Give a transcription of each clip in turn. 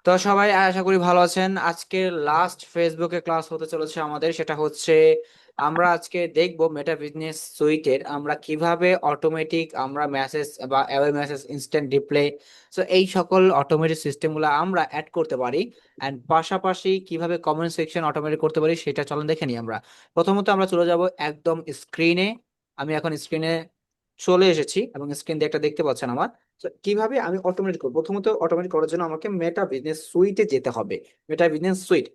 তো সবাই আশা করি ভালো আছেন। আজকে লাস্ট ফেসবুকে ক্লাস হতে চলেছে আমাদের, সেটা হচ্ছে আমরা আজকে দেখব মেটা বিজনেস সুইটের আমরা কিভাবে অটোমেটিক আমরা মেসেজ বা away message, instant reply, so এই সকল অটোমেটিক সিস্টেমগুলো আমরা অ্যাড করতে পারি। অ্যান্ড পাশাপাশি কিভাবে কমেন্ট সেকশন অটোমেটিক করতে পারি সেটা চলুন দেখে নিই আমরা। প্রথমত আমরা চলে যাব একদম স্ক্রিনে। আমি এখন স্ক্রিনে চলে এসেছি এবং স্ক্রিন দিয়ে একটা দেখতে পাচ্ছেন আমার। তো কিভাবে আমি অটোমেটিক করবো? প্রথমত অটোমেটিক করার জন্য আমাকে মেটা বিজনেস সুইটে যেতে হবে। মেটা বিজনেস সুইট,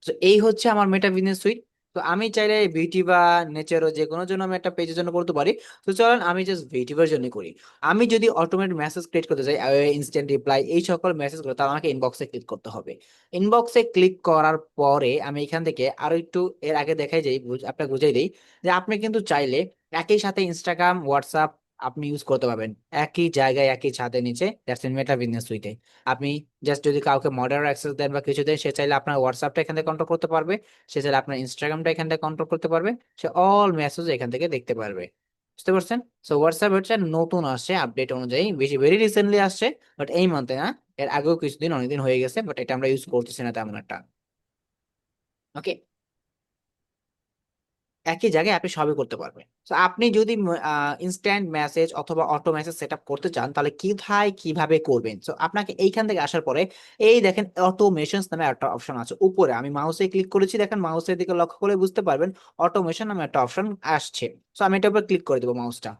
তো এই হচ্ছে আমার মেটা বিজনেস সুইট। তো আমি চাইলে ভিটি বা নেচারও যে কোনো জন্য আমি একটা পেজের জন্য করতে পারি। তো চলেন আমি জাস্ট ভিটিভার জন্য করি। আমি যদি অটোমেটিক মেসেজ ক্রিয়েট করতে চাই, ইনস্ট্যান্ট রিপ্লাই, এই সকল মেসেজগুলো, তাহলে আমাকে ইনবক্সে ক্লিক করতে হবে। ইনবক্সে ক্লিক করার পরে আমি এখান থেকে আরো একটু এর আগে দেখাই যাই, আপনাকে বুঝাই দিই যে আপনি কিন্তু চাইলে একই সাথে ইনস্টাগ্রাম, হোয়াটসঅ্যাপ আপনি ইউজ করতে পারবেন একই জায়গায়, একই ছাদের নিচে। দ্যাটস ইন মেটা বিজনেস সুইটে। আপনি জাস্ট যদি কাউকে মডারেটর অ্যাক্সেস দেন বা কিছু দেন, সে চাইলে আপনার হোয়াটসঅ্যাপটা এখান থেকে কন্ট্রোল করতে পারবে, সে চাইলে আপনার ইনস্টাগ্রামটা এখান থেকে কন্ট্রোল করতে পারবে, সে অল মেসেজ এখান থেকে দেখতে পারবে। বুঝতে পারছেন? সো হোয়াটসঅ্যাপ হচ্ছে নতুন আসছে আপডেট অনুযায়ী, বেশি ভেরি রিসেন্টলি আসছে, বাট এই মান্থে না, এর আগেও কিছুদিন অনেকদিন হয়ে গেছে, বাট এটা আমরা ইউজ করতেছি না তেমন একটা। ওকে, একই জায়গায় আপনি সবই করতে পারবেন। তো আপনি যদি ইনস্ট্যান্ট মেসেজ অথবা অটো মেসেজ সেট আপ করতে চান, তাহলে কোথায় কিভাবে করবেন? তো আপনাকে এইখান থেকে আসার পরে এই দেখেন অটোমেশনস নামে একটা অপশন আছে উপরে। আমি মাউসে ক্লিক করেছি, দেখেন মাউসের দিকে লক্ষ্য করে বুঝতে পারবেন অটোমেশন নামে একটা অপশন আসছে। তো আমি এটার উপর ক্লিক করে দেবো মাউসটা।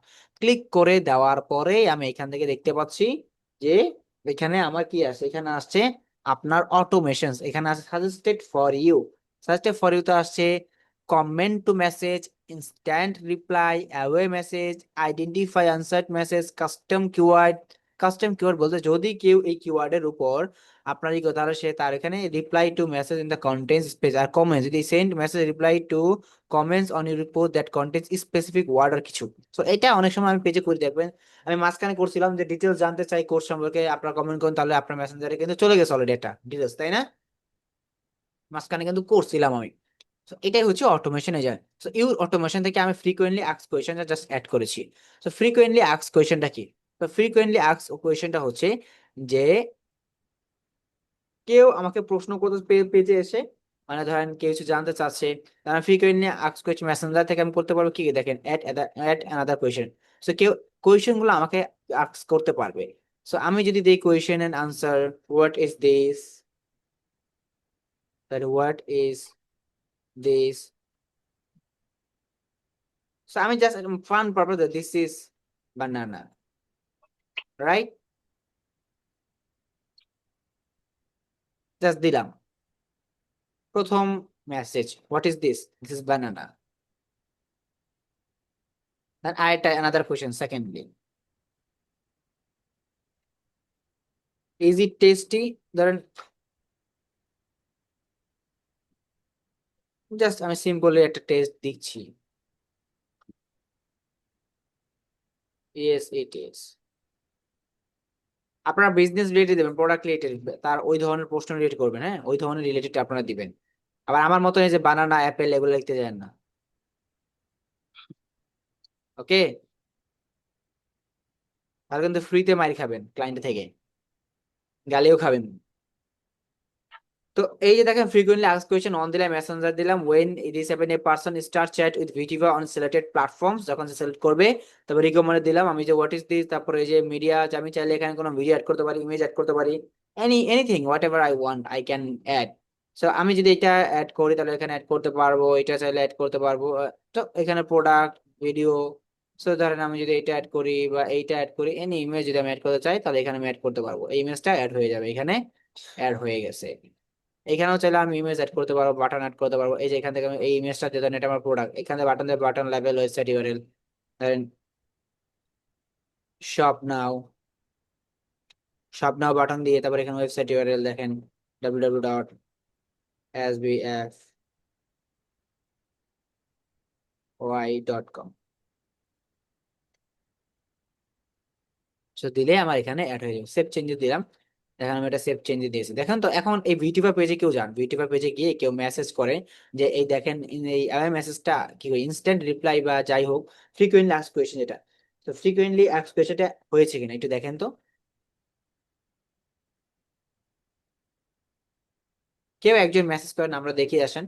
ক্লিক করে দেওয়ার পরে আমি এখান থেকে দেখতে পাচ্ছি যে এখানে আমার কি আছে, এখানে আসছে আপনার অটোমেশনস, এখানে আছে suggested for you. Suggested for you তো আসছে comment to message, instant reply, away message, identify unanswered message, custom keyword. Custom keyword বলতে যদি কেউ এই কিওয়ার্ডের উপর আপনার ই করে, তাহলে সে তার এখানে reply to message in the contents space, আর কমেন্ট যদি send message reply to comments on your report that contents specific word আর কিছু। তো এটা অনেক সময় আমি পেজে করে দেখবেন, আমি মাঝখানে করছিলাম যে ডিটেলস জানতে চাই কোর্স সম্পর্কে, আপনার কমেন্ট করুন, তাহলে আপনার মেসেঞ্জারে কিন্তু চলে গেছে অলরেডি একটা ডিটেলস, তাই না? মাঝখানে কিন্তু করছিলাম আমি। So, এটাই হচ্ছে automation agent. So you automation থেকে আমি ফ্রিকোয়েন্টলি আস্ক কোয়েশ্চেনটা জাস্ট অ্যাড করেছি। সো ফ্রিকোয়েন্টলি আস্ক কোয়েশ্চেনটা কি? তো ফ্রিকোয়েন্টলি আস্ক কোয়েশ্চেনটা হচ্ছে যে কেউ আমাকে প্রশ্ন করতে পেজে এসে, মানে ধরেন কেউ কিছু জানতে চাচ্ছে, তারা ফ্রিকোয়েন্টলি আস্ক কোয়েশ্চেন মেসেঞ্জার থেকে আমি করতে পারবো কি, দেখেন অ্যাড অ্যানাদার কোয়েশ্চেন। সো কেউ কোয়েশ্চেন গুলো আমাকে আস্ক করতে পারবে। সো আমি যদি দিই question and answer, what is this, what is this. So আমি just fun purpose this is banana, right? Just দিলাম প্রথম message, what is this, this is banana. Then I another question secondly, is it tasty? ধরেন just আমি simply একটা test দিচ্ছি, yes it is. আপনারা business related দেবেন, product related, তার ওই ধরনের প্রশ্ন রিলেটেড করবেন, হ্যাঁ ওই ধরনের রিলেটেড আপনারা দিবেন। আবার আমার মতন এই যে বানানা, অ্যাপেল এগুলো লিখতে যান না। ওকে, তাহলে কিন্তু ফ্রিতে মাইর খাবেন ক্লায়েন্ট থেকে, গালিও খাবেন। তো এই যে দেখেন ফ্রিকোয়েন্টলি আস্ক কোয়েশ্চেন অন দিলাম, মেসেঞ্জার দিলাম, when it is happen a person start chat with ভিটিভা অন সিলেক্টেড প্ল্যাটফর্মস, যখন সে সিলেক্ট করবে, তারপর রিকমেন্ড দিলাম আমি যে হোয়াট ইজ দিস, তারপরে এই যে মিডিয়া, আমি চাইলে এখানে কোনো ভিডিও অ্যাড করতে পারি, ইমেজ অ্যাড করতে পারি, anything whatever I want I can add. So আমি যদি এটা অ্যাড করি তাহলে এখানে অ্যাড করতে পারবো, এটা চাইলে অ্যাড করতে পারবো। তো এখানে প্রোডাক্ট, ভিডিও। সো ধরেন আমি যদি এটা অ্যাড করি বা এইটা অ্যাড করি, এনি ইমেজ যদি আমি অ্যাড করতে চাই, তাহলে এখানে আমি অ্যাড করতে পারবো, এই ইমেজটা অ্যাড হয়ে যাবে, এখানে অ্যাড হয়ে গেছে। এখানেও চাইলে আমি ইমেজ অ্যাড করতে পারবো, বাটন অ্যাড করতে পারবো। এই যে এখান থেকে আমি এই ইমেজটা দিয়ে দেন, এটা আমার প্রোডাক্ট, এখানে বাটন দিয়ে বাটন লেভেল, ওয়েবসাইট ইউআরএল, ধরেন শপ নাও, শপ নাও বাটন দিয়ে, তারপর এখানে ওয়েবসাইট ইউআরএল দেখেন www.sbfy.com। সো দিলে আমার এখানে অ্যাড হয়ে যাবে, সেভ চেঞ্জ দিলাম। দেখেন আমি এটা সেভ চেঞ্জ দিয়েছি, দেখেন। তো এখন এই ভিটিভা পেজে কেউ যান, ভিটিভা পেজে গিয়ে কেউ মেসেজ করে যে এই দেখেন এই মেসেজটা কি ইনস্ট্যান্ট রিপ্লাই বা যাই হোক, ফ্রিকোয়েন্টলি আস্ক কোয়েশ্চেন যেটা, তো ফ্রিকোয়েন্টলি আস্ক কোয়েশ্চেনটা হয়েছে কিনা একটু দেখেন তো। কেউ একজন মেসেজ করেন, আমরা দেখি আসেন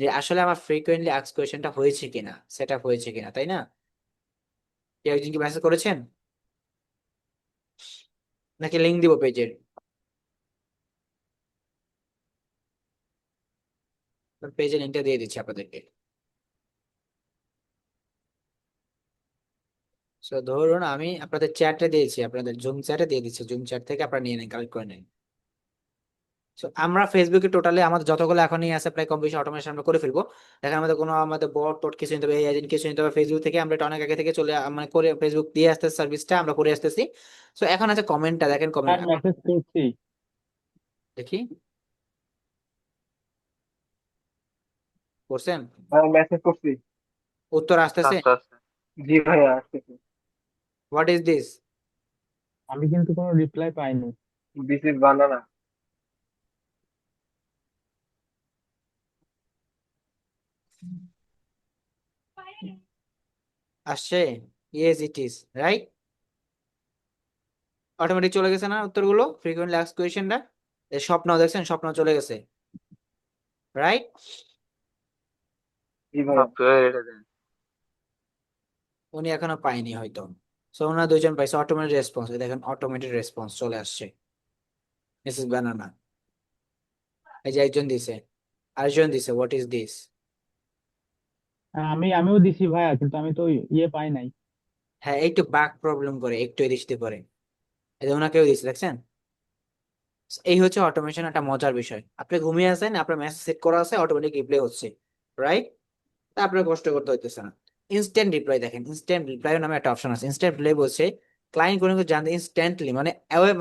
যে আসলে আমার ফ্রিকোয়েন্টলি আস্ক কোয়েশ্চেনটা হয়েছে কিনা, সেট আপ হয়েছে কিনা, তাই না? কেউ একজন কি মেসেজ করেছেন? নাকি লিঙ্ক দিব পেজের? পেজের লিঙ্কটা দিয়ে দিচ্ছি আপনাদেরকে। সো ধরুন আমি আপনাদের চ্যাটে দিয়েছি, আপনাদের জুম চ্যাটে দিয়ে দিচ্ছি, জুম চ্যাট থেকে আপনারা নিয়ে নেন, কালেক্ট করে নেন। So, আমরা ফেসবুকে টোটালি আমাদের যতগুলো এখনই আছে প্রায় কম বেশি অটোমেশন আমরা করে ফেলবো। দেখেন আমাদের কোনো আমাদের বট টট কিছু নিতে হবে, এই এজেন্ট কিছু নিতে হবে, ফেসবুক থেকে আমরা এটা অনেক আগে থেকে চলে মানে করে ফেসবুক দিয়ে আসতে সার্ভিসটা আমরা করে আসতেছি। তো এখন আছে কমেন্টটা, দেখেন কমেন্ট আর মেসেজ করছি। দেখি করছেন, হ্যাঁ মেসেজ করছি। উত্তর আসতেছে। আচ্ছা আচ্ছা। জি ভাইয়া আসতেছি। What is this? আমি কিন্তু কোনো রিপ্লাই পাইনি। দিস ইজ বানানা। আসছে, yes it is right. Automatic চলে গেছে না উত্তরগুলো, ফ্রিকোয়েন্টলি আস্কড কোয়েশ্চেনটা। স্বপ্ন দেখছেন, স্বপ্ন চলে গেছে, রাইট। জি ভাইয়া। সফটওয়্যার এটা দেন। উনি এখনো পাইনি হয়তো। সো ওনারা দুইজন পাইছে অটোমেটেড রেসপন্স, দেখেন অটোমেটেড রেসপন্স চলে আসছে, মিসেস বানানা। এই যে একজন দিছে, আরেকজন দিছে হোয়াট ইজ দিস। আমিও দিছি ভাইয়া, কিন্তু আমি তো ইয়ে পাই নাই। হ্যাঁ একটু বাক প্রবলেম করে, একটু এদিকে করে। এই যে ওনাকেও দিছে দেখছেন। এই হচ্ছে অটোমেশন, একটা মজার বিষয়। আপনি ঘুমিয়ে আছেন, আপনার মেসেজ সেট করা আছে, অটোমেটিক রিপ্লাই হচ্ছে, রাইট। তা আপনার কষ্ট করতে হইতেছে না। ইনস্ট্যান্ট রিপ্লাই দেখেন, ইনস্ট্যান্ট রিপ্লাই নামে একটা অপশন আছে। ইনস্ট্যান্ট রিপ্লাই বলছে ক্লায়েন্ট কোনো কিছু জানতে ইনস্ট্যান্টলি মানে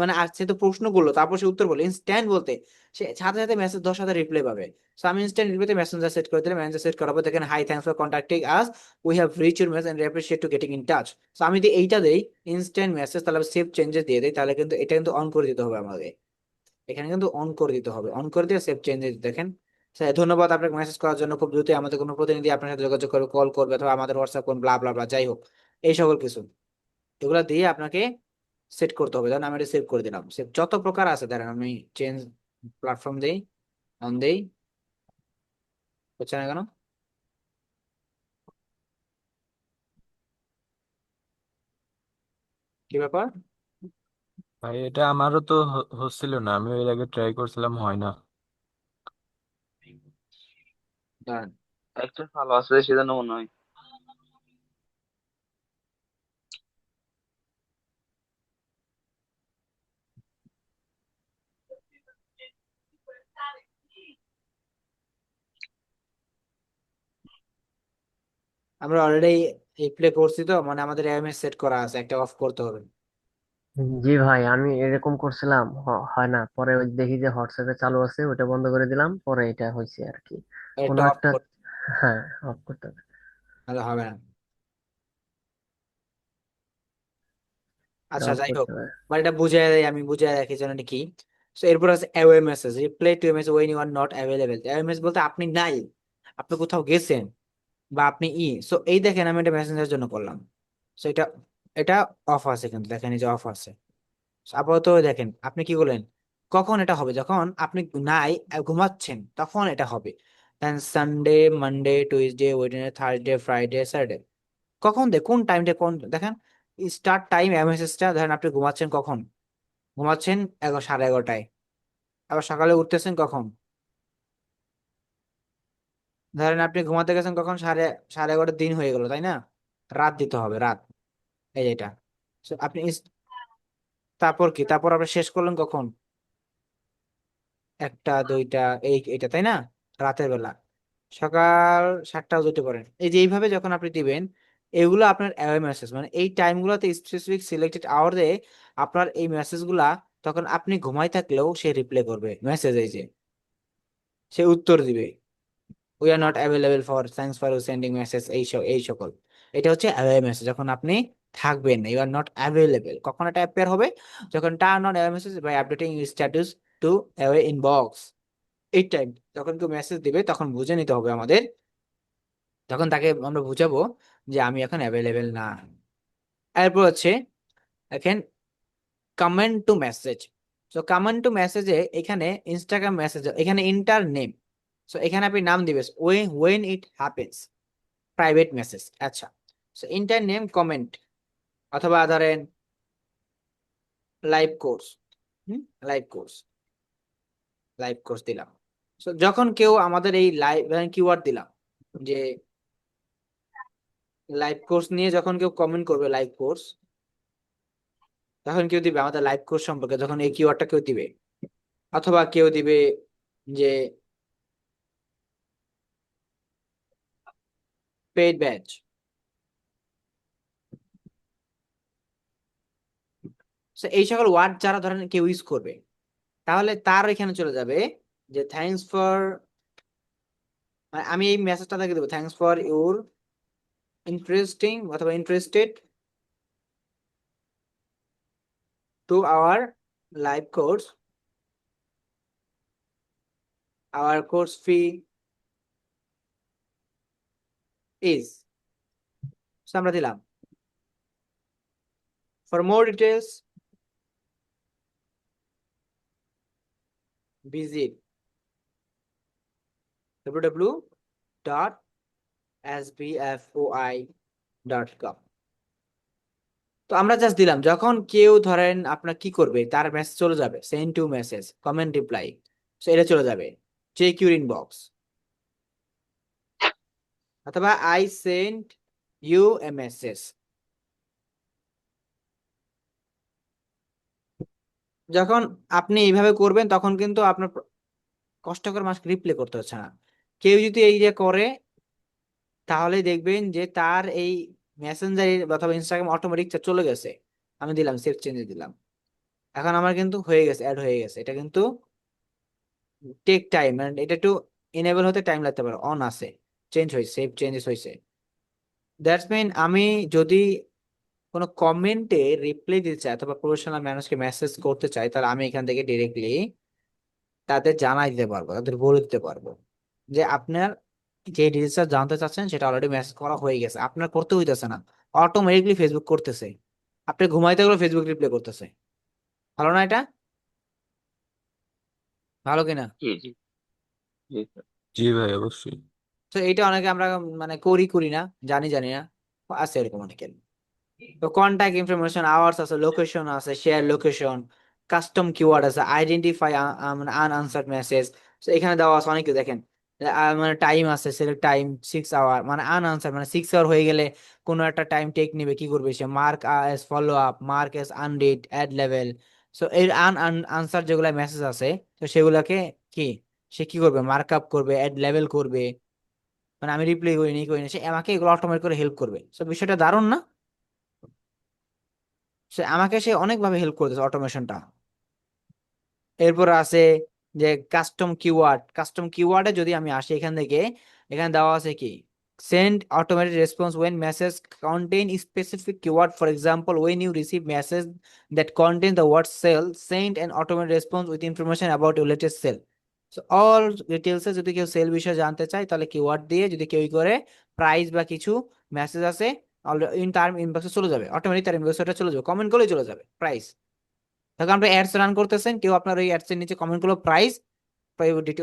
মানে আসছে তো প্রশ্ন করলো তারপর সে উত্তর বললো, ইনস্ট্যান্ট বলতে সে সাথে সাথে মেসেজ 10 হাজার রিপ্লাই পাবে। সো আমি ইনস্ট্যান্ট রিপ্লাইতে মেসেঞ্জার সেট করে দিলে, মেসেঞ্জার সেট করার পর দেখেন hi thanks for contacting us, we have reach your message and appreciate to getting in touch. So আমি যদি এইটা দেই ইনস্ট্যান্ট মেসেজ, তাহলে সেভ চেঞ্জেস দিয়ে দেই, তাহলে কিন্তু এটা কিন্তু অন করে দিতে হবে আমাদের। এখানে কিন্তু অন করে দিতে হবে, অন করে দিয়ে সেভ চেঞ্জেস দেখেন। স্যার ধন্যবাদ আপনাকে মেসেজ করার জন্য, খুব দ্রুতই আমাদের কোনো প্রতিনিধি আপনার সাথে যোগাযোগ করবে, কল করবে অথবা আমাদের হোয়াটসঅ্যাপ কোন ব্লা ব্লা ব্লা যাই হোক, এই সকল কিছু এগুলা দিয়ে আপনাকে সেট করতে হবে। ধরেন আমি এটা সেভ করে দিলাম, সেভ যত প্রকার আছে ধরেন আমি চেঞ্জ প্ল্যাটফর্ম দেই, অন দেই, হচ্ছে না কেন, কি ব্যাপার? ভাই এটা আমারও তো হচ্ছিল না, আমি এর আগে ট্রাই করছিলাম, হয় না। দাঁড়ান, একটা ভালো আছে সেজন্য মনে হয়। আমরা অলরেডি রিপ্লে করছি তো, মানে আমাদের এমএস সেট করা আছে, একটা অফ করতে হবে। জি ভাই, আমি এরকম করছিলাম, হয় না। পরে ওই দেখি যে হোয়াটসঅ্যাপে চালু আছে, ওটা বন্ধ করে দিলাম, পরে এটা হয়েছে আর কি। কোনো একটা অফ একটা। করতে, হ্যাঁ, অফ করতে হবে। তাহলে হবে না। এটা আচ্ছা অফ যাই হোক, করতে হবে। মানে এটা বুঝাই দেয়, আমি বুঝাই রাখি যেন এটা কি। তো এরপর আছে away message, reply to message when you are not available. Away message বলতে আপনি নাই, আপনি কোথাও গেছেন, বা আপনি সো এই দেখেন আমি এটা মেসেঞ্জারের জন্য করলাম। সো এটা এটা অফ আছে, কিন্তু দেখেন এই যে অফ আছে। So, আপাতত দেখেন আপনি কি করলেন, কখন এটা হবে, যখন আপনি নাই ঘুমাচ্ছেন তখন এটা হবে। Then Sunday, Monday, Tuesday, Wednesday, Thursday, Friday, Saturday, কখন কোন টাইমটা কোন দেখেন। স্টার্ট টাইম এমএসএসটা ধরেন আপনি ঘুমাচ্ছেন কখন, ঘুমাচ্ছেন 11, 11:30টায়, আবার সকালে উঠতেছেন কখন, ধরেন আপনি ঘুমাতে গেছেন কখন, সাড়ে 11টার দিন হয়ে গেল তাই না, রাত দিতে হবে রাত, এই যে এটা। So, আপনি তারপর কি, তারপর আপনি শেষ করলেন কখন, 1, 2, এইটা তাই না, রাতের বেলা, সকাল 7টাও যেতে পারেন। এই যে এইভাবে যখন আপনি দিবেন, এগুলো আপনার অ্যাওয়ে মেসেজ, মানে এই টাইম গুলোতে স্পেসিফিক সিলেক্টেড আওয়ারে আপনার এই মেসেজ গুলা, তখন আপনি ঘুমাই থাকলেও সে রিপ্লাই করবে মেসেজ, এই যে সে উত্তর দিবে, we are not available for thanks for sending message, এই সকল। এটা হচ্ছে অ্যাওয়ে মেসেজ, যখন আপনি থাকবেন, ইউ আর নট অ্যাভেলেবল। কখন এটা অ্যাপেয়ার হবে, যখন turn on away message by updating your status to away inbox. এই টাইম যখন কেউ মেসেজ দিবে তখন বুঝে নিতে হবে আমাদের, তখন তাকে আমরা বুঝাবো যে আমি এখন অ্যাভেলেবেল না। এরপর হচ্ছে দেখেন comment to message. So comment to মেসেজে এখানে ইনস্টাগ্রাম মেসেজ এখানে ইন্টার নেম, সো এখানে আপনি নাম দিবেন when it happens, private message. আচ্ছা, সো ইন্টার নেম কমেন্ট, অথবা ধরেন live course, hmm, live course, live course দিলাম। সো যখন কেউ আমাদের এই লাইভ কিওয়ার্ড দিলাম যে লাইভ কোর্স নিয়ে যখন কেউ কমেন্ট করবে লাইভ কোর্স, তখন কেউ দিবে আমাদের লাইভ কোর্স সম্পর্কে, যখন এই কিওয়ার্ডটা কেউ দিবে, অথবা কেউ দিবে যে পেইড ব্যাচ। এই সকল ওয়ার্ড যারা ধরেন কেউ ইউজ করবে, তাহলে তার এখানে চলে যাবে যে থ্যাঙ্কস ফর, আমি এই মেসেজটা তাকে দেবো, থ্যাঙ্কস ফর ইউর ইন্টারেস্টিং অথবা interested to our live course, hour course fee is, আমরা দিলাম for more details visit www.sbfoi.com। তো আমরা জাস্ট দিলাম, যখন কেউ ধরেন আপনার কি করবে, তার মেসেজ চলে যাবে send to message comment reply, এটা চলে যাবে চেক ইউর ইনবক্স, অথবা I send you a message. যখন আপনি এইভাবে করবেন তখন কিন্তু আপনার কষ্টকর মাস রিপ্লে করতে হচ্ছে না। কেউ যদি এই যে করে, তাহলে দেখবেন যে তার এই মেসেঞ্জার অথবা ইনস্টাগ্রাম অটোমেটিক চলে গেছে। আমি দিলাম সেভ চেঞ্জে দিলাম, এখন আমার কিন্তু হয়ে গেছে, অ্যাড হয়ে গেছে। এটা কিন্তু টেক টাইম, মানে এটা একটু এনেবল হতে টাইম লাগতে পারে, অন আছে, চেঞ্জ হয়েছে, সেভ চেঞ্জেস হয়েছে। দ্যাটস মিন আমি যদি কোনো কমেন্টে রিপ্লাই দিতে চাই অথবা প্রফেশনাল মানুষকে মেসেজ করতে চাই, তাহলে আমি এখান থেকে ডিরেক্টলি তাদের জানাই দিতে পারবো, তাদের বলে দিতে পারবো যে আপনার যে ডিটেলসটা জানতে চাচ্ছেন সেটা অলরেডি মেসেজ করা হয়ে গেছে, আপনার করতে হইতেছে না, অটোমেটিকলি ফেসবুক করতেছে। আপনি ঘুমাইতে গেলে ফেসবুক রিপ্লাই করতেছে। ভালো না এটা? ভালো কিনা? জি জি জি স্যার। জি ভাই, অবশ্যই। তো এটা অনেকে আমরা মানে করি করি না, জানি জানি না, আছে এরকম অনেকের। তো কন্ট্যাক্ট ইনফরমেশন, আওয়ার্স আছে, লোকেশন আছে, শেয়ার লোকেশন, কাস্টম কিওয়ার্ড আছে, আইডেন্টিফাই মানে আনআনসার্ড মেসেজ। তো এখানে দেওয়া আছে অনেক কিছু, দেখেন মানে টাইম আছে, সিলেক্ট টাইম 6 আওয়ার, মানে আনআনসার্ড মানে 6 আওয়ার হয়ে গেলে কোনো একটা টাইম টেক নিবে, কি করবে সে, mark as follow up, mark as unread, add level. So এর আনসার যেগুলা মেসেজ আছে, তো সেগুলাকে কি সে কি করবে, মার্ক আপ করবে, অ্যাড লেভেল করবে, মানে আমি রিপ্লাই করিনি করি না, সে আমাকে এগুলো অটোমেটিক করে হেল্প করবে। সো বিষয়টা দারুণ না? সে অনেকভাবে হেল্প করতেছে অটোমেশনটা। এরপর আছে যে কাস্টম কিওয়ার্ড, কাস্টম কিওয়ার্ডে যদি আমি আসি এখান থেকে, এখানে দেওয়া আছে কি, send automated response when message contain specific keyword, for example when you receive message that contain the word sale, send an automated response with information about your latest sale. So all ডিটেলসে যদি কেউ sell বিষয়ে জানতে চায়, তাহলে keyword দিয়ে যদি কেউ করে প্রাইস বা কিছু মেসেজ আছে, ইন তার ইনবক্সে চলে যাবে, অটোমেটিক তার ইনবক্সে ওটা চলে যাবে, কমেন্ট করলেই চলে যাবে প্রাইস। তখন আপনি অ্যাডস রান করতেছেন, কেউ আপনার ওই অ্যাডস এর নিচে কমেন্ট করলো প্রাইস,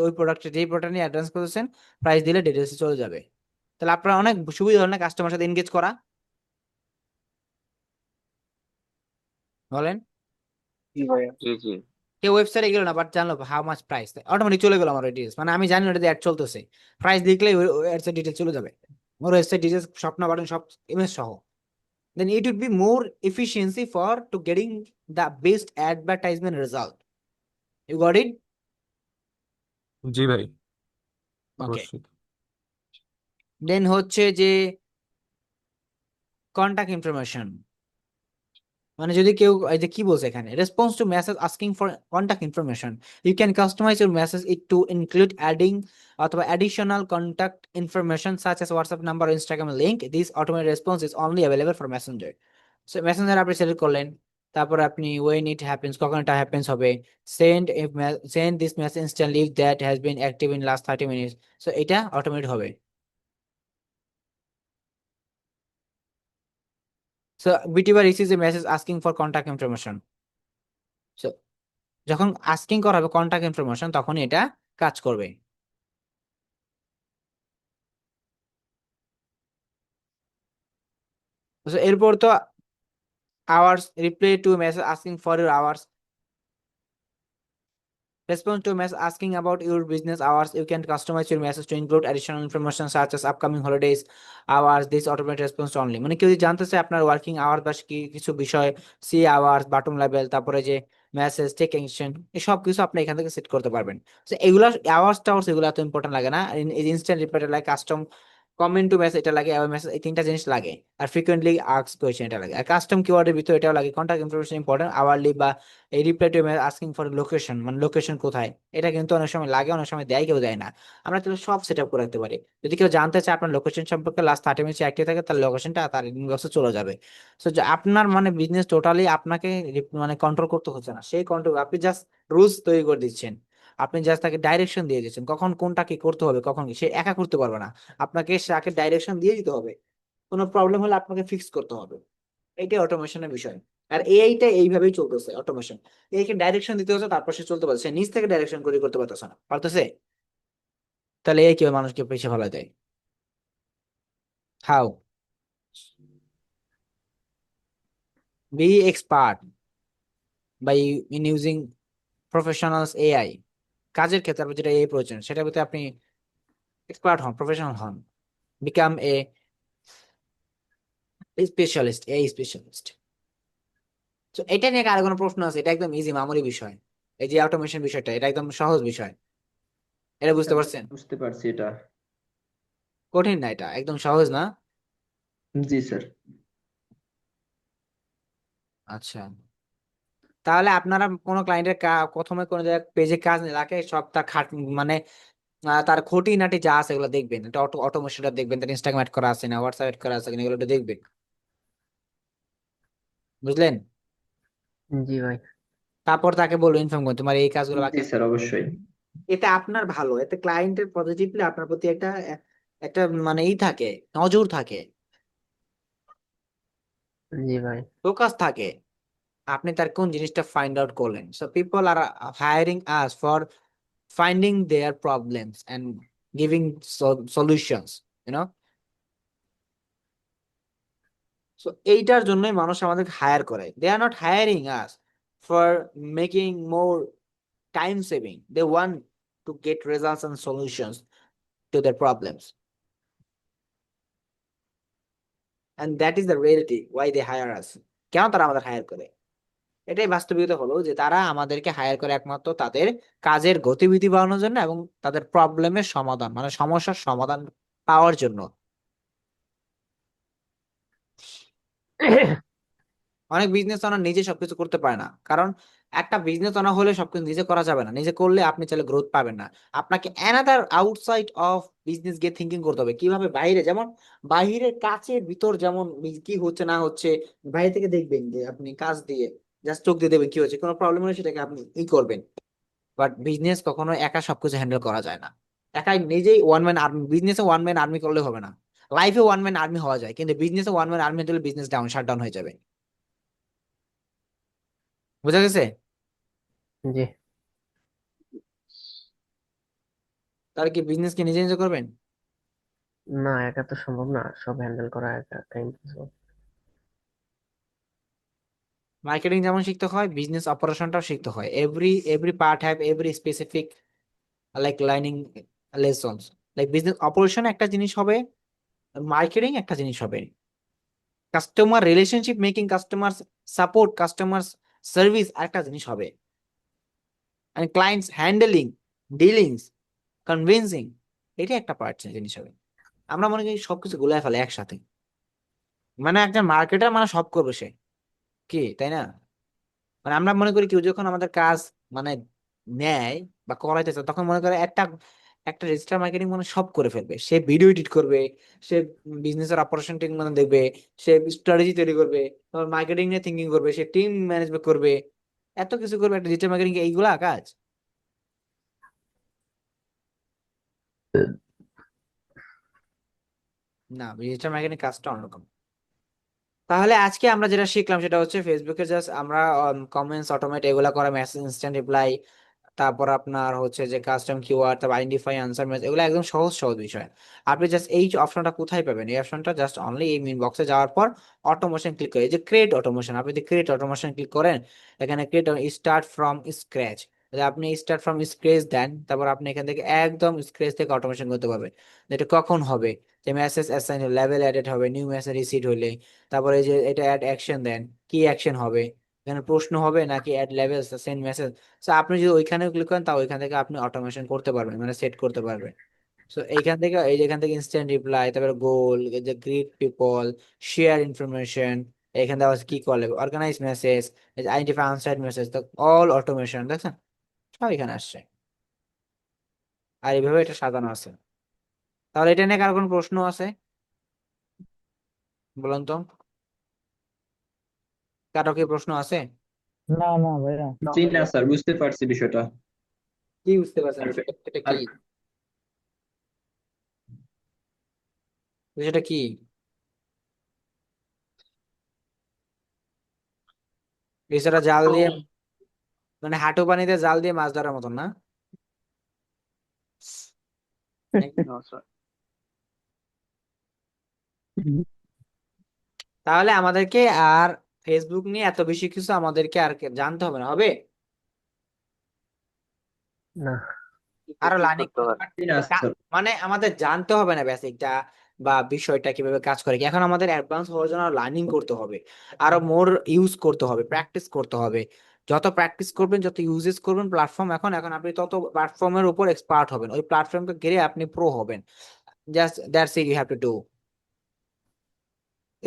ওই প্রোডাক্টের যেই প্রোডাক্ট নিয়ে অ্যাডভান্স করতেছেন, প্রাইস দিলে ডিটেলসে চলে যাবে। তাহলে আপনার অনেক সুবিধা হলো না কাস্টমার সাথে এনগেজ করা? বলেন। জি ভাইয়া। জি জি কেউ ওয়েবসাইটে গেল না, বাট জানলো হাউ মাচ প্রাইস, অটোমেটিক চলে গেল আমার ডিটেলস, মানে আমি জানি না ওটাতে অ্যাড চলতেছে, প্রাইস লিখলে অ্যাডস এর ডিটেলস চলে যাবে, ওর ওয়েবসাইট ডিটেলস, স্বপ্ন বাটন সব ইমেজ সহ। Then it would be more efficiency for to getting the best advertisement result. You got it? জি ভাই, Okay. অবশ্যই। দেন হচ্ছে যে কন্টাক্ট ইনফরমেশন, মানে যদি কেউ এই যে কি বলছে এখানে, response to message asking for contact information, you can customise your message it to include adding অথবা additional contact information such as WhatsApp number, Instagram link. This automated response is only available for Messenger. So Messenger আপনি select করলেন, তারপর আপনি when it happens, কখন এটা happens হবে, send send this message instantly if that has been active in last 30 minutes. So এটা automated হবে। So Bitiba receives a message asking for contact information. So যখন আস্কিং করা হবে কন্টাক্ট ইনফরমেশন তখন এটা কাজ করবে। So, এরপর তো hours, reply to message asking for your hours, response to message asking about your business hours. You can customize your message to include additional information such as upcoming holidays hours. This automated response only, মানে কেউ যদি জানতে চায় আপনার working hour বা কি কিছু বিষয়, সি আওয়ার্স, বাটন লেভেল, তারপরে যে মেসেজ টেক অ্যাকশন, এই সব কিছু আপনি এখান থেকে সেট করতে পারবেন। তো এগুলা আওয়ার্স টাওয়ার্স এগুলো এত ইম্পর্টেন্ট লাগে না। ইনস্ট্যান্ট রিপ্লাই লাগে, কাস্টম কমেন্ট টু মেসেজ এটা লাগে, মেসেজ, এই তিনটা জিনিস লাগে। আর ফ্রিকোয়েন্টলি আস্ক কোয়েশ্চেন এটা লাগে। আর কাস্টম কিওয়ার্ডের ভিতরে এটাও লাগে। কন্টাক্ট ইনফরমেশন ইম্পর্টেন্ট, আওয়ারলি বা এই reply to asking for location, মানে লোকেশন কোথায়, এটা কিন্তু অনেক সময় লাগে, অনেক সময় দেয়, কেউ দেয় না। আমরা কিন্তু সব সেট আপ করে রাখতে পারি। যদি কেউ জানতে চায় আপনার লোকেশন সম্পর্কে, লাস্ট 30 মিনিট অ্যাক্টিভ থাকে, তার লোকেশনটা তার ইনবক্সে চলে যাবে। সো আপনার মানে বিজনেস টোটালি আপনাকে মানে কন্ট্রোল করতে হচ্ছে না, সেই কন্ট্রোল, আপনি জাস্ট রুলস তৈরি করে দিচ্ছেন। আপনি জাস্ট তাকে ডাইরেকশন দিয়ে দিচ্ছেন, কখন কোনটা কি করতে হবে, কখন কি, সে একা করতে পারবে না। আপনাকে তাকে ডাইরেকশন দিয়ে দিতে হবে, কোনো প্রবলেম হলে আপনাকে ফিক্স করতে হবে। এইটাই অটোমেশনের বিষয়। আর এআইটা এইভাবেই চলতেছে অটোমেশন। একে ডাইরেকশন দিতে হচ্ছে, তারপর সে চলতে পারছে, সে নিজ থেকে ডাইরেকশন করে করতে পারতেছে না, পারতেছে। তাহলে এআই কিভাবে মানুষকে পিছিয়ে ফেলা দেয়? How? Be expert by in using professionals AI. কাজের ক্ষেত্রে আপনার যেটা এআই প্রয়োজন সেটার ভিতরে আপনি এক্সপার্ট হন, প্রফেশনাল হন, become a specialist, AI specialist. তো এটা নিয়ে আর কোনো প্রশ্ন আছে? এটা একদম ইজি মামুলি বিষয়। এই যে অটোমেশন বিষয়টা, এটা একদম সহজ বিষয়। এটা বুঝতে পারছেন? বুঝতে পারছি এটা। কঠিন না, এটা একদম সহজ না? জি স্যার। আচ্ছা, তাহলে আপনারা কোনো ক্লায়েন্টের প্রথমে কোনো জায়গায় পেজে কাজ রাখে, সব তার মানে তার খুঁটিনাটি যা আছে এগুলো দেখবেন, এটা অটোমেশনটা দেখবেন, তার ইনস্টাগ্রাম অ্যাড করা আছে না, হোয়াটসঅ্যাপ অ্যাড করা আছে কিনা, এগুলো একটু দেখবেন। বুঝলেন? জি ভাই। তারপর তাকে বলবো ইনফর্ম করুন তোমার এই কাজগুলো বাকি জি আছে। স্যার, অবশ্যই। এতে আপনার ভালো, এতে ক্লায়েন্টের পজিটিভলি আপনার প্রতি একটা একটা মানে ই থাকে, নজর থাকে, জি ভাই। ফোকাস থাকে। আপনি তার কোন জিনিসটা ফাইন্ড আউট করলেন। So people R hiring us for finding their problems and giving solutions, you know. So এইটার জন্যই মানুষ আমাদেরকে হায়ার করে। They are not hiring us for making more time saving. They want to get results and solutions to their problems, and that is the reality why they hire us. কেন তারা আমাদের higher করে? এটাই বাস্তবিকতা হলো যে তারা আমাদেরকে হায়ার করে একমাত্র তাদের কাজের গতিবিধি বাড়ানোর জন্য এবং তাদের প্রবলেমের সমাধান, মানে সমস্যার সমাধান পাওয়ার জন্য। অনেক বিজনেস ওনার নিজে সবকিছু করতে পারে না, কারণ একটা বিজনেস ওনার হলে সবকিছু নিজে করা যাবে না। নিজে করলে আপনি চাইলে গ্রোথ পাবেন না। আপনাকে অ্যানাদার আউটসাইড অফ বিজনেস গিয়ে থিঙ্কিং করতে হবে, কিভাবে বাইরে, যেমন বাহিরের কাছের ভিতর যেমন কি হচ্ছে না হচ্ছে, বাইরে থেকে দেখবেন যে আপনি কাজ দিয়ে জাস্ট চোখ দিয়ে দেবেন কি হচ্ছে, কোনো প্রবলেম হলে সেটাকে আপনি করবেন। বাট বিজনেস কখনো একা সবকিছু হ্যান্ডেল করা যায় না। একাই নিজেই ওয়ান ম্যান আর্মি, বিজনেসে ওয়ান ম্যান আর্মি করলে হবে না। লাইফে ওয়ান ম্যান আর্মি হওয়া যায়, কিন্তু বিজনেসে ওয়ান ম্যান আর্মি হলে বিজনেস ডাউন, শাট ডাউন হয়ে যাবে। বুঝা গেছে? জি। তাহলে কি বিজনেস কি নিজে নিজে করবেন? না, একা তো সম্ভব না, সব হ্যান্ডেল করা একা একা impossible। মার্কেটিং যেমন শিখতে হয়, বিজনেস অপারেশনটাও শিখতে হয়। Every part have every specific like learning lessons. Like business operation একটা জিনিস হবে, মার্কেটিং একটা জিনিস হবে, customer relationship making, customer support, customer service একটা জিনিস হবে, and clients handling, dealings, convincing, এটা একটা পার্ট জিনিস হবে। আমরা মনে করি সবকিছু গুলাই ফেলে একসাথে, মানে একজন মার্কেটার মানে সব করবে সে, কি তাই না? মানে আমরা মনে করি কেউ যখন আমাদের কাজ মানে নেয় বা করাইতেছে, তখন মনে করে একটা একটা ডিজিটাল মার্কেটিং মানে সব করে ফেলবে। সে ভিডিও এডিট করবে, সে বিজনেসের অপারেশন মানে দেখবে, সে স্ট্র্যাটেজি তৈরি করবে, তারপর মার্কেটিং নিয়ে থিঙ্কিং করবে, সে টিম ম্যানেজমেন্ট করবে, এত কিছু করবে একটা ডিজিটাল মার্কেটিং, এইগুলা কাজ না। ডিজিটাল মার্কেটিং কাজটা অন্যরকম। তাহলে আজকে আমরা যেটা শিখলাম সেটা হচ্ছে ফেসবুকে জাস্ট আমরা কমেন্টস অটোমেট এগুলা করা, মেসেজ ইনস্ট্যান্ট রিপ্লাই, তারপর আপনার হচ্ছে যে কাস্টম কিওয়ার্ড, তারপর আইডেন্টিফাই আনসার মেসেজ, এগুলো একদম সহজ সহজ বিষয়। আপনি জাস্ট এই অপশনটা কোথায় পাবেন? এই অপশনটা জাস্ট অনলি এই মেইন বক্সে যাওয়ার পর অটোমেশন ক্লিক করে, এই যে ক্রিয়েট অটোমেশন, আপনি যদি ক্রিয়েট অটোমেশন ক্লিক করেন, এখানে ক্রিয়েট স্টার্ট ফ্রম স্ক্র্যাচ, আপনি স্টার্ট ফ্রম স্ক্র্যাচ দেন, তারপর আপনি এখান থেকে একদম স্ক্র্যাচ থেকে অটোমেশন করতে পারবেন। এটা কখন হবে? যে মেসেজ অ্যাসাইন লেভেল অ্যাডেড হবে, নিউ মেসেজ রিসিভ হলে, তারপরে এই যে এটা অ্যাড অ্যাকশন দেন, কি অ্যাকশন হবে, এখানে প্রশ্ন হবে নাকি অ্যাড লেভেল সেন্ড মেসেজ। সো আপনি যদি ওইখানে ক্লিক করেন তাও ওইখান থেকে আপনি অটোমেশন করতে পারবেন, মানে সেট করতে পারবেন। সো এইখান থেকে এই যেখান থেকে ইনস্ট্যান্ট রিপ্লাই, তারপরে গোল, যে গ্রিট পিপল, শেয়ার ইনফরমেশন, এখান থেকে আবার কি করলে অর্গানাইজ মেসেজ, আইডেন্টিফাই আনসাইড মেসেজ, তো অল অটোমেশন দেখছেন, সব এখানে আসছে। আর এইভাবে এটা সাজানো আছে। তাহলে এটা নিয়ে কারো কোনো প্রশ্ন আছে? বলুন তো, কারো কি প্রশ্ন আছে? না না ভাইয়া। জি না স্যার, বুঝতে পারছি বিষয়টা। কি বুঝতে পারছেন আর এটা আর কি? বিষয়টা কি? বিষয়টা জাল দিয়ে, মানে হাঁটু পানিতে জাল দিয়ে মাছ ধরার মতন না? তাহলে আমাদেরকে আর ফেসবুক নিয়ে এত বেশি কিছু আমাদেরকে আর জানতে হবে না, হবে? না। আরো লার্নিং, জি না স্যার। মানে আমাদের জানতে হবে না বেসিকটা বা বিষয়টা কিভাবে কাজ করে, কি এখন আমাদের অ্যাডভান্স হওয়ার জন্য লার্নিং করতে হবে, আরো মোর ইউজ করতে হবে, প্র্যাকটিস করতে হবে। যত প্র্যাকটিস করবেন, যত ইউজেস করবেন প্ল্যাটফর্ম, এখন এখন আপনি তত প্ল্যাটফর্মের উপর এক্সপার্ট হবেন, ওই প্ল্যাটফর্মকে ঘিরে আপনি প্রো হবেন। Just that's it, you have to do.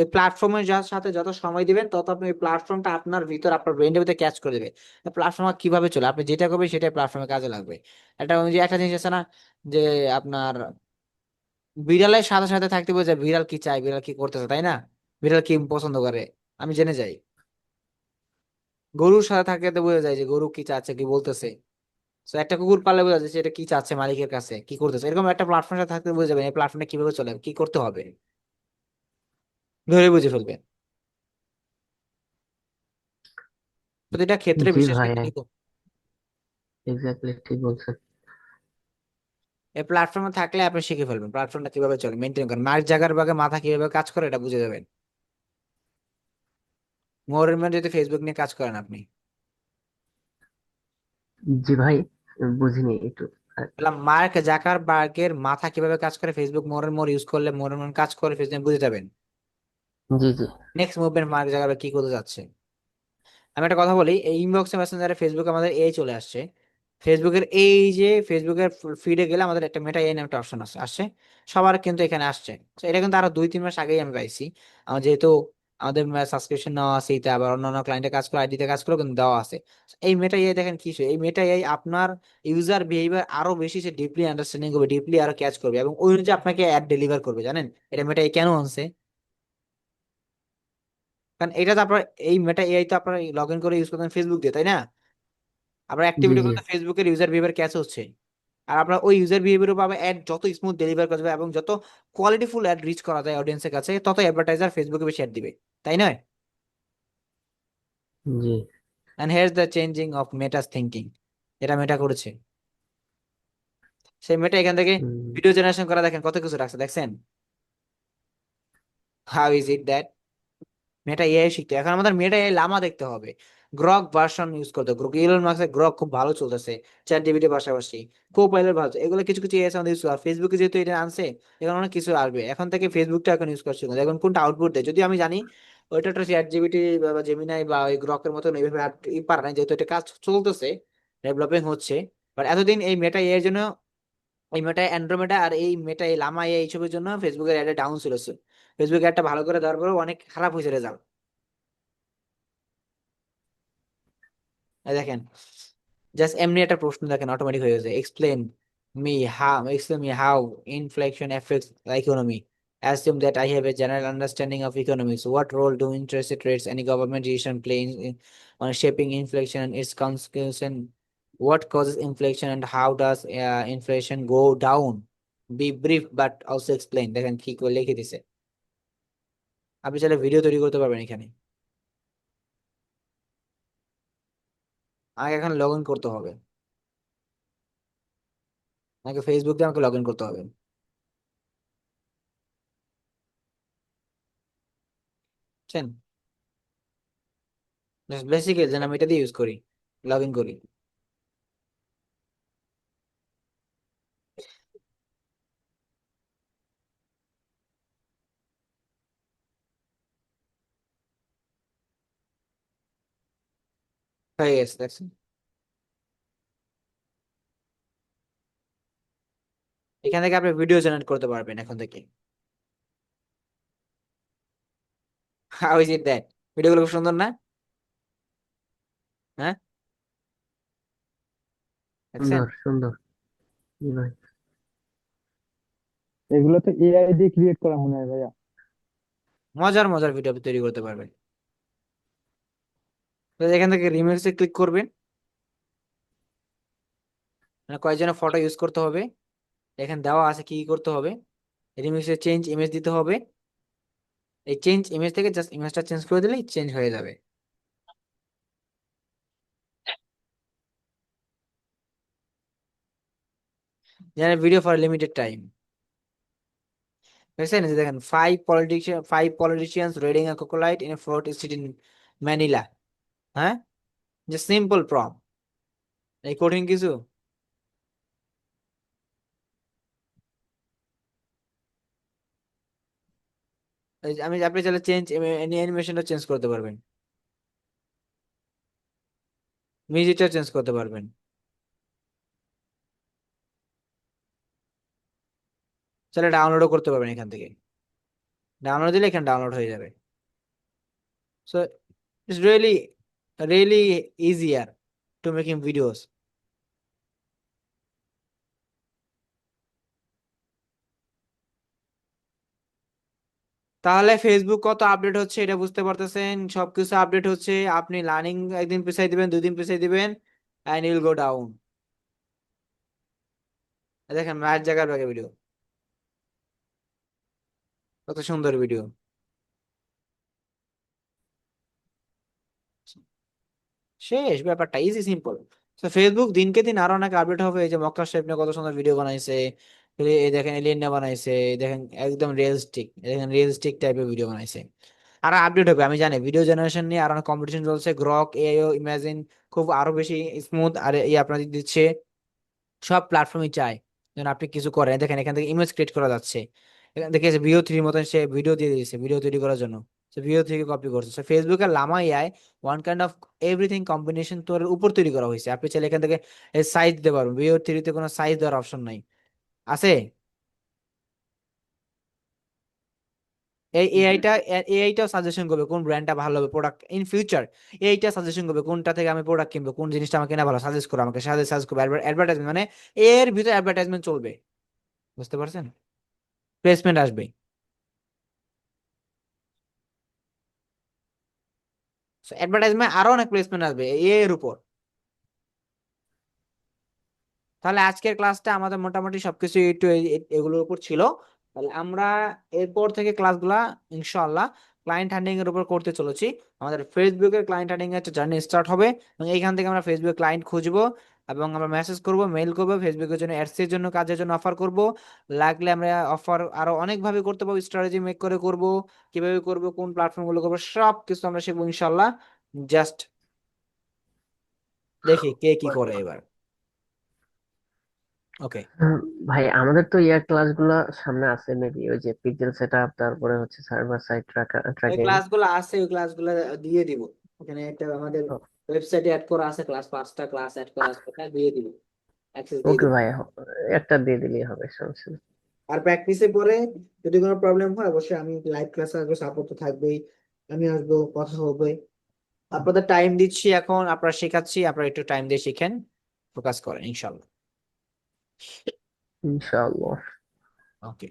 এই প্ল্যাটফর্মের সাথে যত সময় দিবেন তত আপনি ওই প্ল্যাটফর্মটা আপনার ভিতর, আপনার ব্রেনের ভিতরে ক্যাচ করে দেবে। প্ল্যাটফর্ম কিভাবে চলে, আপনি যেটা করবেন সেটাই প্ল্যাটফর্মে কাজে লাগবে। একটা ওই যে একটা জিনিস আছে না, যে আপনার বিড়ালের সাথে সাথে থাকতে বোঝা যায় বিড়াল কি চায়, বিড়াল কি করতেছে, তাই না? বিড়াল কি পছন্দ করে, আমি জেনে যাই। গরুর সাথে থাকতে বোঝা যায় যে গরু কি চাচ্ছে, কি বলতেছে। তো একটা কুকুর পাললে বোঝা যায় সেটা কি চাচ্ছে মালিকের কাছে, কি করতেছে। এরকম একটা প্ল্যাটফর্মের সাথে থাকতে বোঝা যাবে এই প্ল্যাটফর্মটা কিভাবে চলে, কি করতে হবে, ধরে বুঝে ফেলবেন। প্রতিটা ক্ষেত্রে জি বিশেষ ভাই, ক্ষেত্রে এক্স্যাক্টলি ঠিক বলছেন। এই প্ল্যাটফর্মে থাকলে আপনি শিখে ফেলবেন প্ল্যাটফর্মটা কিভাবে চলে, মেনটেন করেন, মার্ক জাগারবার্গের মাথা কিভাবে কাজ করে এটা বুঝে যাবেন। মোরের যদি ফেসবুক নিয়ে কাজ করেন আপনি, জি ভাই, বুঝিনি একটু। তাহলে মার্ক জাকারবার্গের মাথা কিভাবে কাজ করে, ফেসবুক মোর ইউজ করলে মোর কাজ করে ফেসবুক বুঝে যাবেন। জি জি। নেক্সট মুভমেন্ট মার্ক জাকারবার্গ কি করতে যাচ্ছে। আমি একটা কথা বলি, এই ইনবক্সে মেসেঞ্জারে ফেসবুক আমাদের এই চলে আসছে। ফেসবুকের এই যে ফেসবুকের ফিডে গেলে আমাদের একটা মেটা এআই নামে একটা অপশন আছে, আসছে সবার কিন্তু এখানে আসছে। তো এটা কিন্তু আরো 2-3 মাস আগেই আমি পাইছি। আমার যেহেতু আমাদের সাবস্ক্রিপশন নেওয়া আছে, এটা আবার অন্যান্য ক্লায়েন্টে কাজ করে, আইডিতে কাজ করে কিন্তু দেওয়া আছে। এই মেটা এআই দেখেন কি এই মেটা এআই আপনার ইউজার বিহেভিয়ার আরো বেশি সে ডিপলি আন্ডারস্ট্যান্ডিং করবে, ডিপলি আরো ক্যাচ করবে এবং ওই অনুযায়ী আপনাকে অ্যাড ডেলিভার করবে। জানেন এটা মেটা এআই কেন আনছে? কারণ এটা তো আপনার এই মেটা এআই তো আপনার লগ ইন করে ইউজ করতেন ফেসবুক দিয়ে, তাই না? আপনার জি অ্যাক্টিভিটি জি। করতে ফেসবুকের ইউজার বিহেভিয়ার ক্যাচ হচ্ছে। আর আপনার ওই ইউজার বিহেভিয়ার পাবে অ্যাড যত স্মুথ ডেলিভার করা যাবে এবং যত কোয়ালিটিফুল অ্যাড রিচ করা যায় অডিয়েন্সের কাছে, তত অ্যাডভার্টাইজার ফেসবুকে বেশি অ্যাড দিবে, তাই নয়? জি। And here's the changing of Meta's thinking, এটা মেটা করেছে। সেই মেটা এখান থেকে হুম। ভিডিও জেনারেশন করা, দেখেন কত কিছু রাখছে, দেখছেন? How is it that Meta AI শিখতে এখন আমাদের মেটা এআই লামা দেখতে হবে, গ্রক ভার্সন ইউজ করতে হবে। ইলন মাস্কের গ্রক খুব ভালো চলতেছে, চ্যাট জিপিটির পাশাপাশি কোপাইলট ভালো এগুলো কিছু কিছু এআই আমাদের ইউজ করা, ফেসবুকে যেহেতু এটা আনছে এখন অনেক কিছু আসবে। এখন থেকে ফেসবুকটা এখন ইউজ করছি, এখন কোনটা আউটপুট দেয় যদি আমি জানি, ওইটা একটা চ্যাট জিপিটি বা জেমিনাই বা ওই গ্রকের মতন এইভাবে পারে না, যেহেতু এটা কাজ চলতেছে, ডেভেলপিং হচ্ছে। বাট এতদিন এই মেটা এআই এর জন্য, এই মেটা অ্যান্ড্রোমেটা আর এই মেটা এই লামা এআই এইসবের জন্য ফেসবুকের অ্যাড ডাউন ছিল। ফেসবুক একটা ভালো করে দেওয়ার পরেও অনেক খারাপ হয়েছে রেজাল্ট। এই দেখেন জাস্ট এমনি একটা প্রশ্ন দেখেন অটোমেটিক হয়ে গেছে, explain me how inflation affects the economy. Assume that I have a general understanding of economics. What role do interest rates, any government decision play on shaping inflation and its consequence? What causes inflation and how does inflation go down? Be brief but also explain. দেখেন কি করে লিখে দিছে। আপনি চাইলে video তৈরি করতে পারবেন এখানে। আগে এখন লগ ইন করতে হবে, আগে ফেসবুক দিয়ে আমাকে লগ ইন করতে হবে, বুঝছেন? বেসিক যেন আমি এটা দিয়ে ইউজ করি, লগ ইন করি। হয়ে গেছে, দেখছেন? এখান থেকে আপনি ভিডিও জেনারেট করতে পারবেন এখন থেকে। How is it that? ভিডিওগুলো খুব সুন্দর না? হ্যাঁ, দেখছেন? সুন্দর সুন্দর। জি ভাই। এগুলো তো এআই দিয়ে ক্রিয়েট করা মনে হয় ভাইয়া। মজার মজার ভিডিও আপনি তৈরি করতে পারবেন। তো এখান থেকে রিমিক্সে ক্লিক করবেন, মানে কয়েকজনের ফটো ইউজ করতে হবে, এখানে দেওয়া আছে কি কি করতে হবে। রিমিক্সে চেঞ্জ ইমেজ দিতে হবে, এই চেঞ্জ ইমেজ থেকে জাস্ট ইমেজটা চেঞ্জ করে দিলেই চেঞ্জ হয়ে যাবে। যেন ভিডিও ফর লিমিটেড টাইম, দেখছেন? এই যে দেখেন, five politicians raiding a cockfight in a fort city in Manila. হ্যাঁ, যে সিম্পল প্রম, এই কঠিন কিছু। এই যে আপনি চাইলে চেঞ্জ অ্যানিমেশনটা চেঞ্জ করতে পারবেন, মিউজিকটা চেঞ্জ করতে পারবেন, চাইলে ডাউনলোডও করতে পারবেন এখান থেকে। ডাউনলোড দিলে এখানে ডাউনলোড হয়ে যাবে। So it's really easier two making videos. তাহলে ফেসবুক কত আপডেট হচ্ছে এটা বুঝতে পারতেছেন, সবকিছু আপডেট হচ্ছে। আপনি লার্নিং একদিন পিছাই দিবেন, 2 দিন পিছাই দিবেন, অ্যান্ড ইউল গো ডাউন। দেখেন রাত জাগার ব্যাগে ভিডিও, কত সুন্দর ভিডিও। শেষ, ব্যাপারটা ইজি সিম্পল। তো ফেসবুক দিনকে দিন আরো অনেক আপডেট হবে। এই যে মক্কা শেফ নিয়ে কত সুন্দর ভিডিও বানাইছে, এই দেখেন এলিয়েন নিয়ে বানাইছে, এই দেখেন একদম রিয়েলিস্টিক টাইপের ভিডিও বানাইছে। আর আপডেট হবে আমি জানি, ভিডিও জেনারেশন নিয়ে আর অনেক কম্পিটিশন চলছে। গ্রক এআইও ইমাজিন খুব আরো বেশি স্মুথ আর এই আপনাদের দিচ্ছে। সব প্ল্যাটফর্মই চায় যেন আপনি কিছু করেন। দেখেন এখান থেকে ইমেজ ক্রিয়েট করা যাচ্ছে, এখান থেকে ভিও থ্রির মতন সে ভিডিও দিয়ে দিয়েছে ভিডিও তৈরি করার জন্য। সে ভিও থেকে কপি করছে। সো ফেসবুকের Lama AI one kind of everything combination তোর উপর তৈরি করা হয়েছে। আপনি চাইলে এখান থেকে সাইজ দিতে পারবেন, ভিও থ্রিতে কোনো সাইজ দেওয়ার অপশন নাই, আছে? এই এআইটাও সাজেশন করবে কোন ব্র্যান্ডটা ভালো হবে প্রোডাক্ট ইন ফিউচার। এইটা সাজেশন করবে কোনটা থেকে আমি প্রোডাক্ট কিনবো, কোন জিনিসটা আমাকে কেনা ভালো, সাজেস্ট করো আমাকে, সাজেস্ট করবে। অ্যাডভার্টাইজমেন্ট মানে এর ভিতরে অ্যাডভার্টাইজমেন্ট চলবে, বুঝতে পারছেন? প্লেসমেন্ট আসবে। অ্যাডভার্টাইজমেন্ট আরো অনেক প্লেসমেন্ট আসবে এর উপর। তাহলে আজকের ক্লাসটা আমাদের মোটামুটি সবকিছু একটু এগুলোর উপর ছিল। তাহলে আমরা এরপর থেকে ক্লাসগুলা ইনশাআল্লাহ ক্লায়েন্ট হান্ডিং এর উপর করতে চলেছি। আমাদের ফেসবুকের ক্লায়েন্ট হান্ডিং এর জার্নি স্টার্ট হবে, এবং এইখান থেকে আমরা ফেসবুক ক্লায়েন্ট খুঁজবো, এবং আমরা মেসেজ করব, মেইল করবো, ফেসবুকের জন্য অ্যাডস এর জন্য কাজের জন্য অফার করব। লাগলে আমরা অফার আরো অনেক ভাবে করতে পারবো, স্ট্র্যাটেজি মেক করে করব, কিভাবে করব, কোন প্ল্যাটফর্ম গুলো করবো, সব কিছু আমরা শিখবো ইনশাআল্লাহ। জাস্ট দেখি কে কি করে এবার। ওকে, হুম, ভাই আমাদের তো ইয়ার ক্লাস গুলা সামনে আছে, মেবি ওই যে পিক্সেল সেটআপ, তারপরে হচ্ছে সার্ভার সাইড ওই ট্র্যাকিং। ক্লাসগুলো আছে, ওই ক্লাসগুলো দিয়ে দিব। ওখানে একটা আমাদের ওয়েবসাইটে অ্যাড করা আছে, ক্লাস 5টা ক্লাস অ্যাড করা আছে, ওটা দিয়ে দিব, অ্যাক্সেস দিয়ে ওকে দিব। ভাই, একটা দিয়ে দিলেই হবে, সমস্যা নেই। আর প্র্যাকটিসে পরে যদি কোনো প্রবলেম হয় অবশ্যই আমি লাইভ ক্লাসে আসবো, সাপোর্ট তো থাকবেই, আমি আসবো, কথা হবে। আপনাদের টাইম দিচ্ছি এখন, আপনারা শেখাচ্ছি, আপনারা একটু টাইম দিয়ে শিখেন, ফোকাস করেন ইনশাল্লাহ। ইনশাআল্লাহ। ওকে।